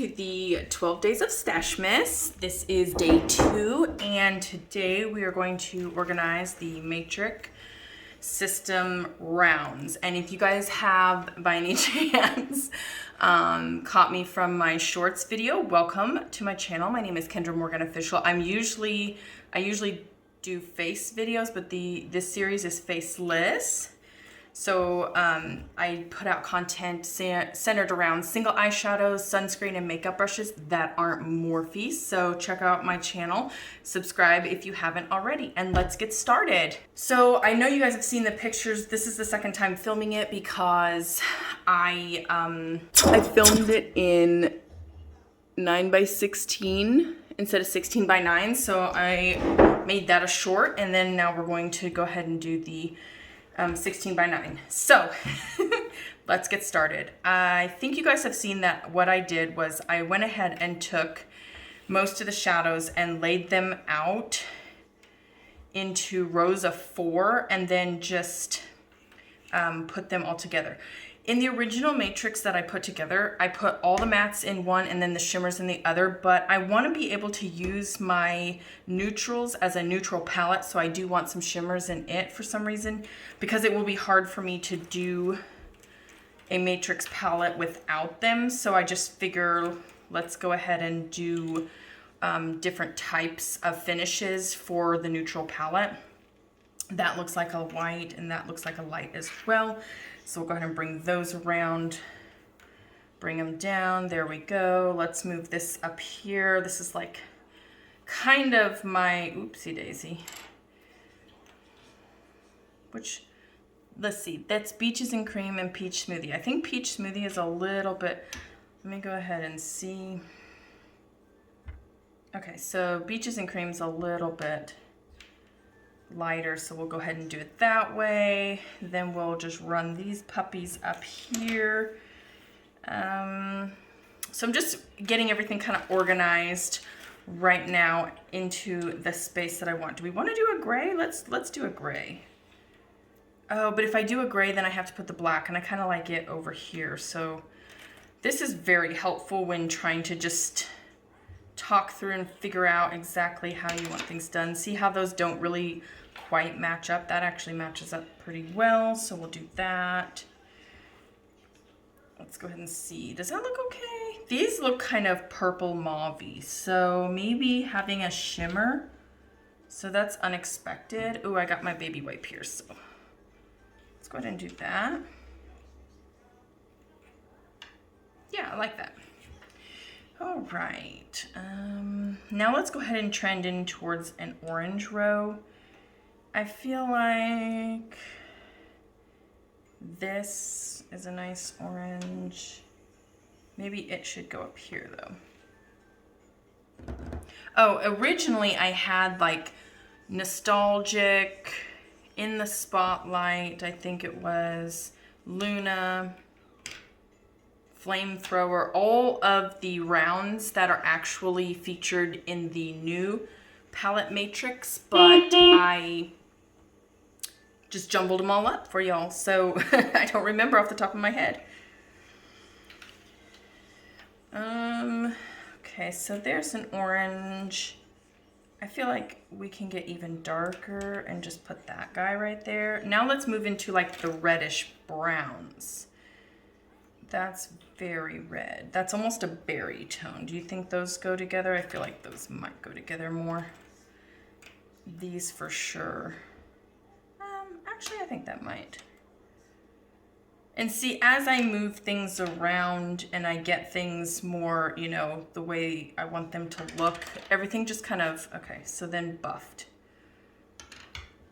to the 12 Days of Stashmas. This is day 2, and today we are going to organize the matrix system rounds. And if you guys have, by any chance, caught me from my shorts video, welcome to my channel. My name is Kendra Morgan Official. I usually do face videos, but this series is faceless. So I put out content centered around single eyeshadows, sunscreen, and makeup brushes that aren't Morphe. So check out my channel, subscribe if you haven't already, and let's get started. So I know you guys have seen the pictures. This is the second time filming it because I filmed it in 9x16 instead of 16x9. So I made that a short, and then now we're going to go ahead and do the 16x9. So let's get started. I think you guys have seen that what I did was I went ahead and took most of the shadows and laid them out into rows of 4 and then just put them all together. In the original matrix that I put together, I put all the mattes in one and then the shimmers in the other, but I want to be able to use my neutrals as a neutral palette, so I do want some shimmers in it for some reason, because it will be hard for me to do a matrix palette without them. So I just figure let's go ahead and do different types of finishes for the neutral palette. That looks like a white and that looks like a light as well. So we'll go ahead and bring those around, bring them down. There we go. Let's move this up here. This is like kind of my, oopsie daisy. Which, let's see, that's Beaches and Cream and Peach Smoothie. I think Peach Smoothie is a little bit, let me go ahead and see. Okay, so Beaches and Cream is a little bit lighter, so we'll go ahead and do it that way. Then we'll just run these puppies up here. So I'm just getting everything kind of organized right now into the space that I want. Do we want to do a gray? Let's do a gray. Oh, but if I do a gray, then I have to put the black, and I kind of like it over here. So this is very helpful when trying to just talk through and figure out exactly how you want things done. See how those don't really quite match up? That actually matches up pretty well, so we'll do that. Let's go ahead and see. Does that look okay? These look kind of purple mauve-y, so maybe having a shimmer. So that's unexpected. Oh, I got my baby wipe here, so let's go ahead and do that. Yeah, I like that. All right, now let's go ahead and trend in towards an orange row. I feel like this is a nice orange. Maybe it should go up here though. Oh, originally I had like Nostalgic, In the Spotlight, I think it was Luna, Flamethrower, all of the rounds that are actually featured in the new palette matrix, but I just jumbled them all up for y'all, so I don't remember off the top of my head. Okay, so there's an orange. I feel like we can get even darker and just put that guy right there. Now let's move into like the reddish browns. That's very red. That's almost a berry tone. Do you think those go together? I feel like those might go together more. These for sure. Actually, I think that might. And see, as I move things around and I get things more, you know, the way I want them to look, everything just kind of, okay, so then buffed.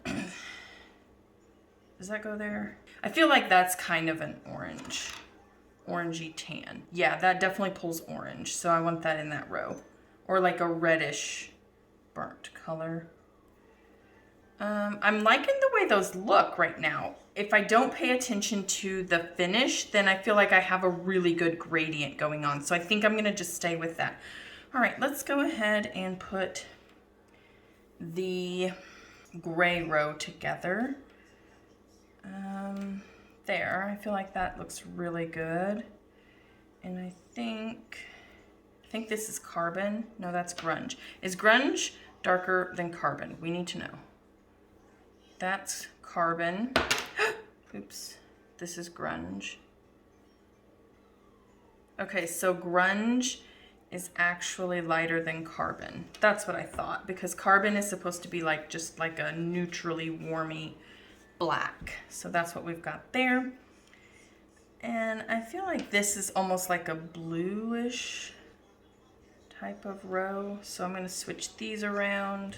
Does that go there? I feel like that's kind of an orange. Orangey tan. Yeah, that definitely pulls orange, so I want that in that row. Or like a reddish burnt color. I'm liking the way those look right now. If I don't pay attention to the finish, then I feel like I have a really good gradient going on. So I think I'm gonna just stay with that. All right, let's go ahead and put the gray row together. There, I feel like that looks really good. And I think think this is Carbon. No, that's Grunge. Is Grunge darker than Carbon? We need to know. That's Carbon. Oops. This is Grunge. Okay, so Grunge is actually lighter than Carbon. That's what I thought, because Carbon is supposed to be like just like a neutrally warmy black. So that's what we've got there. And I feel like this is almost like a bluish type of row. So I'm going to switch these around.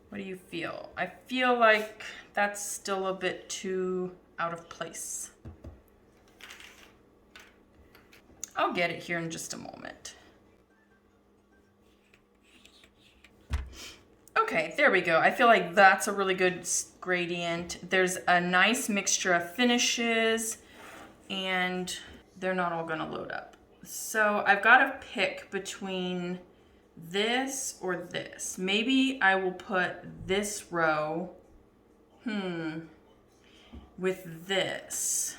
What do you feel? I feel like that's still a bit too out of place. I'll get it here in just a moment. Okay, there we go. I feel like that's a really good gradient. There's a nice mixture of finishes, and they're not all gonna load up. So I've got to pick between this or this. Maybe I will put this row, with this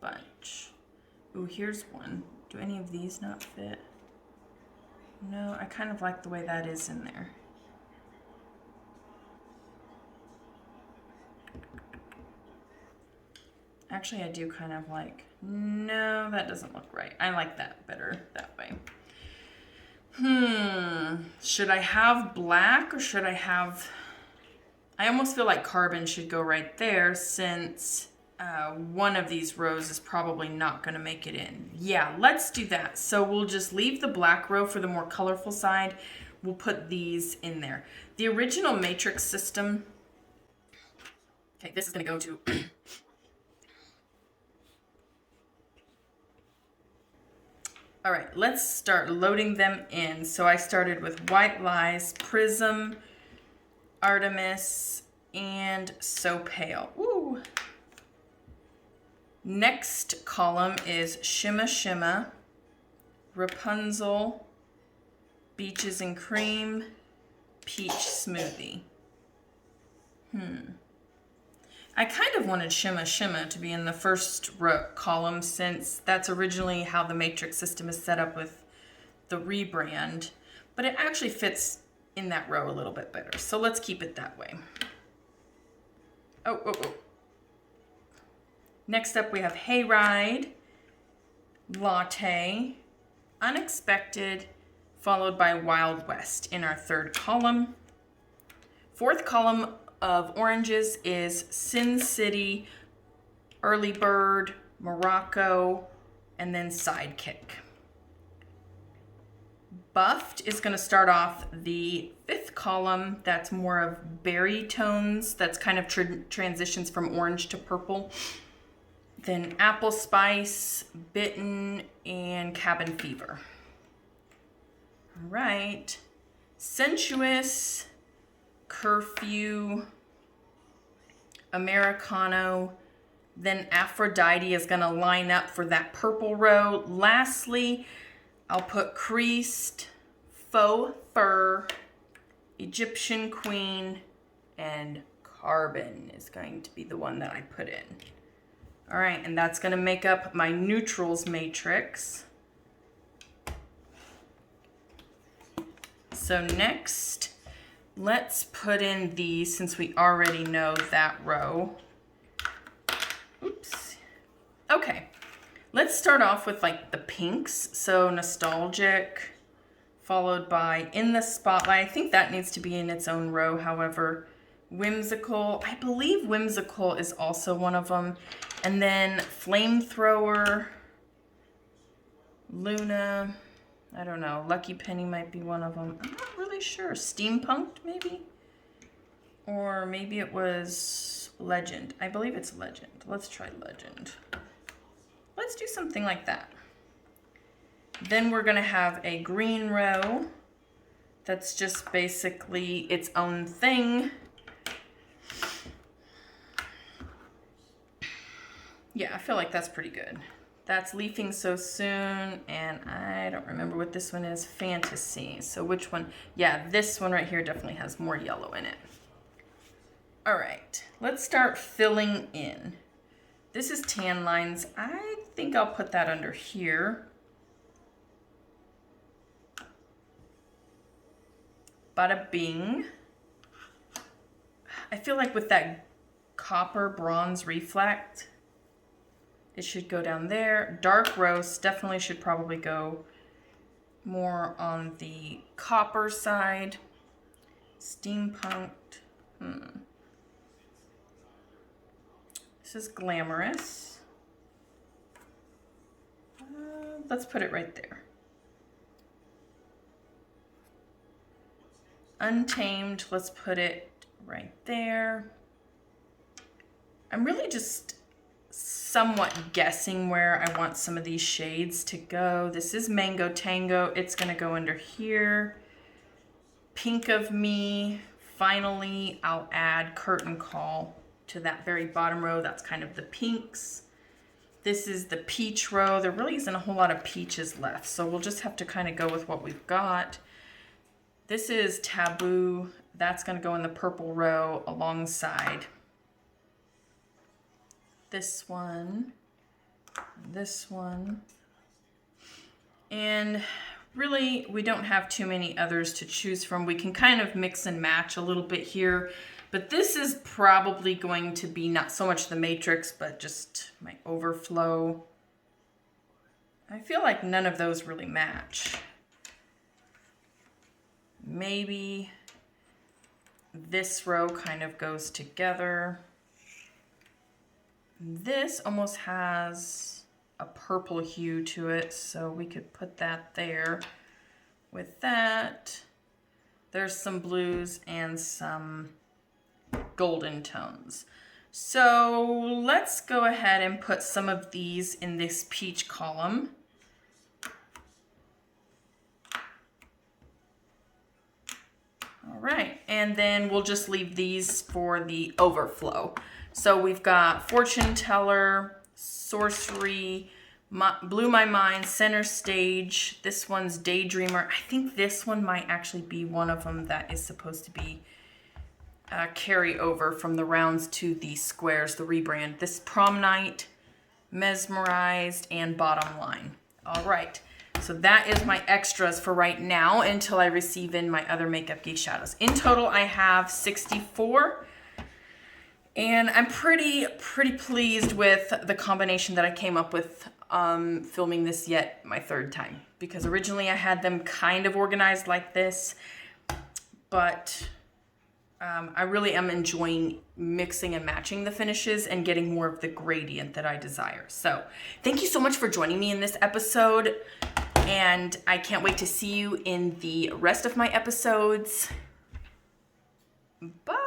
bunch. Ooh, here's one. Do any of these not fit? No, I kind of like the way that is in there. Actually, I do kind of like, no, that doesn't look right. I like that better that way. Should I have black or should I have, I almost feel like Carbon should go right there since one of these rows is probably not going to make it in. Yeah, let's do that. So we'll just leave the black row for the more colorful side. We'll put these in there. The original matrix system, okay, this is going to go to all right, let's start loading them in. So I started with White Lies, Prism, Artemis, and So Pale. Woo! Next column is Shimma Shimma, Rapunzel, Beaches and Cream, Peach Smoothie. I kind of wanted Shimma Shimma to be in the first column since that's originally how the matrix system is set up with the rebrand, but it actually fits in that row a little bit better. So let's keep it that way. Oh. Next up we have Hayride, Latte, Unexpected, followed by Wild West in our third column. Fourth column of oranges is Sin City, Early Bird, Morocco, and then Sidekick. Buffed is going to start off the fifth column. That's more of berry tones. That's kind of transitions from orange to purple. Then Apple Spice, Bitten, and Cabin Fever. All right. Sensuous, Curfew, Americano, then Aphrodite is going to line up for that purple row. Lastly, I'll put Creased, Faux Fur, Egyptian Queen, and Carbon is going to be the one that I put in. All right, and that's going to make up my neutrals matrix. So next, let's put in these since we already know that row. Oops. Okay, let's start off with like the pinks. So Nostalgic, followed by In the Spotlight. I think that needs to be in its own row. However, Whimsical, I believe Whimsical is also one of them. And then Flamethrower, Luna, I don't know, Lucky Penny might be one of them. I'm not really sure. Steampunked maybe? Or maybe it was Legend. I believe it's Legend. Let's try Legend. Let's do something like that. Then we're going to have a green row that's just basically its own thing. Yeah, I feel like that's pretty good. That's Leafing So Soon, and I don't remember what this one is, Fantasy. So which one? Yeah, this one right here definitely has more yellow in it. All right, let's start filling in. This is Tan Lines. I think I'll put that under here. Bada bing. I feel like with that copper bronze reflect, it should go down there. Dark roast definitely should probably go more on the copper side. Steampunked. This is glamorous. Let's put it right there. Untamed, let's put it right there. I'm really just somewhat guessing where I want some of these shades to go. This is Mango Tango. It's gonna go under here. Pink of Me. Finally, I'll add Curtain Call to that very bottom row. That's kind of the pinks. This is the peach row. There really isn't a whole lot of peaches left, so we'll just have to kind of go with what we've got. This is Taboo. That's gonna go in the purple row alongside this one, and really we don't have too many others to choose from. We can kind of mix and match a little bit here, but this is probably going to be not so much the matrix, but just my overflow. I feel like none of those really match. Maybe this row kind of goes together. This almost has a purple hue to it, so we could put that there. With that, there's some blues and some golden tones. So let's go ahead and put some of these in this peach column. All right, and then we'll just leave these for the overflow. So we've got Fortune Teller, Sorcery, Blew My Mind, Center Stage. This one's Daydreamer. I think this one might actually be one of them that is supposed to be carry over from the rounds to the squares, the rebrand. This Prom Night, Mesmerized, and Bottom Line. All right. So that is my extras for right now until I receive in my other Makeup Geek shadows. In total, I have 64. And I'm pretty pleased with the combination that I came up with filming this yet my third time. Because originally I had them kind of organized like this. But I really am enjoying mixing and matching the finishes and getting more of the gradient that I desire. So thank you so much for joining me in this episode. And I can't wait to see you in the rest of my episodes. Bye.